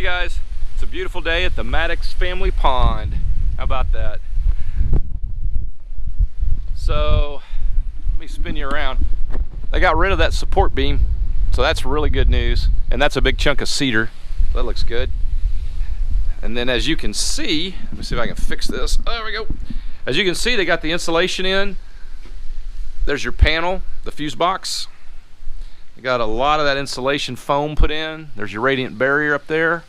guys, it's a beautiful day at the Maddox family pond. How about that? So let me spin you around. They got rid of that support beam, so that's really good news, and that's a big chunk of cedar. That looks good. And then as you can see, let me see if I can fix this. There we go. As you can see, they got the insulation in. There's your panel, the fuse box. You got a lot of that insulation foam put in. There's your radiant barrier up there.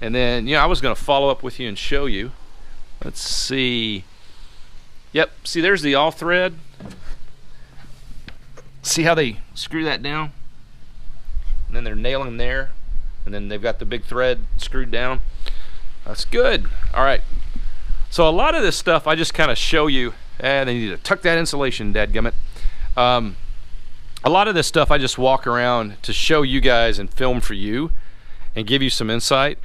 And then, I was going to follow up with you and show you. Let's see. Yep, see there's the all thread. See how they screw that down? And then they're nailing them there. And then they've got the big thread screwed down. That's good. All right. So a lot of this stuff I just kind of show you. They need to tuck that insulation, dadgummit. A lot of this stuff I just walk around to show you guys and film for you and give you some insight,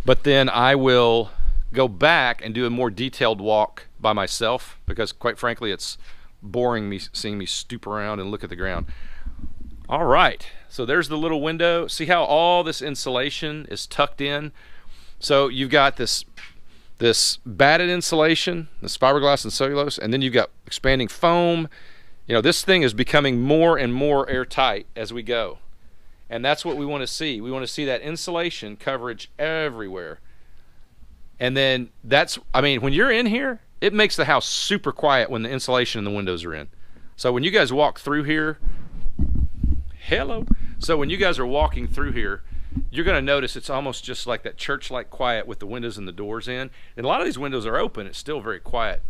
but then I will go back and do a more detailed walk by myself because quite frankly it's boring me seeing me stoop around and look at the ground. All right, so there's the little window. See how all this insulation is tucked in? So you've got this batted insulation, this fiberglass and cellulose, and then you've got expanding foam. This thing is becoming more and more airtight as we go. And that's what we want to see. We want to see that insulation coverage everywhere. And then when you're in here, it makes the house super quiet when the insulation and the windows are in. So when you guys walk through here, So when you guys are walking through here, you're going to notice it's almost just like that church-like quiet with the windows and the doors in. And a lot of these windows are open. It's still very quiet.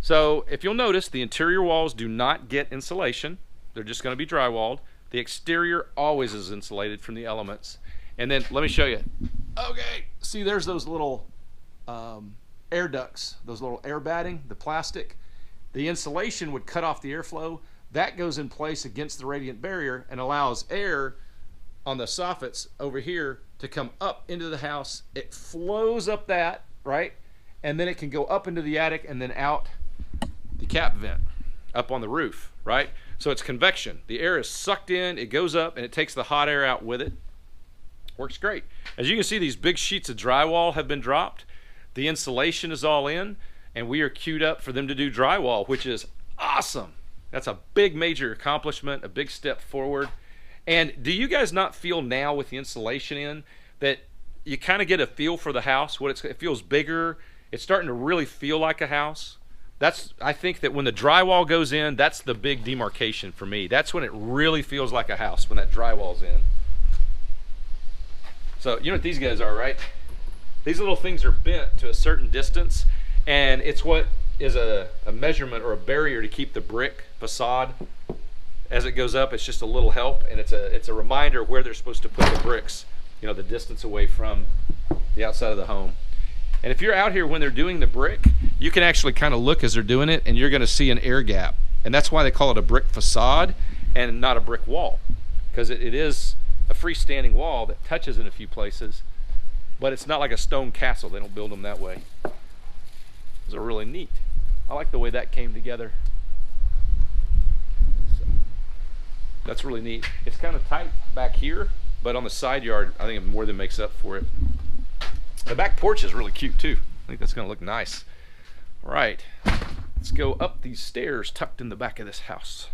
So if you'll notice, the interior walls do not get insulation. They're just going to be drywalled. The exterior always is insulated from the elements. And then let me show you. Okay, see there's those little air ducts, those little air batting, the plastic. The insulation would cut off the airflow. That goes in place against the radiant barrier and allows air on the soffits over here to come up into the house. It flows up that, right? And then it can go up into the attic and then out the cap vent up on the roof, right? So it's convection. The air is sucked in, it goes up, and it takes the hot air out with it. Works great. As you can see, these big sheets of drywall have been dropped. The insulation is all in, and we are queued up for them to do drywall, which is awesome. That's a big major accomplishment, a big step forward. And do you guys not feel now with the insulation in that you kind of get a feel for the house? It feels bigger. It's starting to really feel like a house. I think that when the drywall goes in, that's the big demarcation for me. That's when it really feels like a house, when that drywall's in. So you know what these guys are, right? These little things are bent to a certain distance, and it's what is a measurement or a barrier to keep the brick facade. As it goes up, it's just a little help, and it's a reminder where they're supposed to put the bricks, the distance away from the outside of the home. And if you're out here when they're doing the brick, you can actually kind of look as they're doing it, and you're going to see an air gap. And that's why they call it a brick facade and not a brick wall, because it is a freestanding wall that touches in a few places, but it's not like a stone castle. They don't build them that way. Those are really neat. I like the way that came together. So, that's really neat. It's kind of tight back here, but on the side yard, I think it more than makes up for it. The back porch is really cute too. I think that's going to look nice. All right, let's go up these stairs tucked in the back of this house.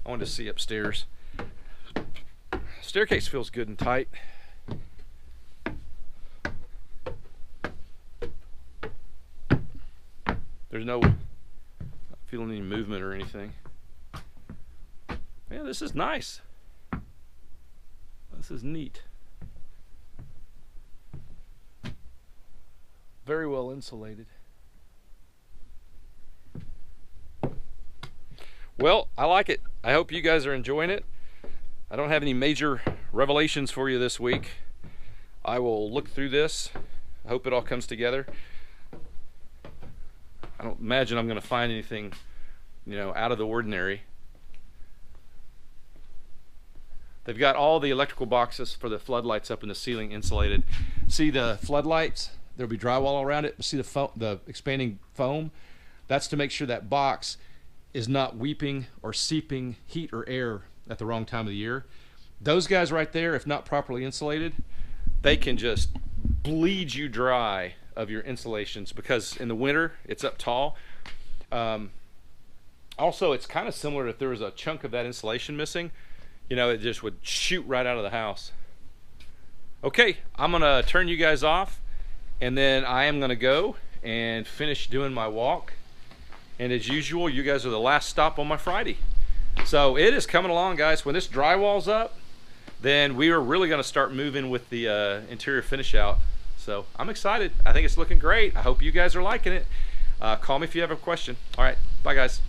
I wanted to see upstairs. Staircase feels good and tight. There's not feeling any movement or anything. Yeah, this is nice. This is neat. Very well insulated. Well, I like it. I hope you guys are enjoying it. I don't have any major revelations for you this week. I will look through this. I hope it all comes together. I don't imagine I'm going to find anything, out of the ordinary. They've got all the electrical boxes for the floodlights up in the ceiling insulated. See the floodlights? There'll be drywall around it. See the expanding foam? That's to make sure that box is not weeping or seeping heat or air at the wrong time of the year. Those guys right there, if not properly insulated, they can just bleed you dry of your insulations, because in the winter it's up tall. Also, it's kind of similar if there was a chunk of that insulation missing, you know, it just would shoot right out of the house. Okay, I'm gonna turn you guys off, and then I am gonna go and finish doing my walk. And as usual, you guys are the last stop on my Friday. So it is coming along, guys. When this drywall's up, then we are really gonna start moving with the interior finish out. So I'm excited. I think it's looking great. I hope you guys are liking it. Call me if you have a question. All right, bye guys.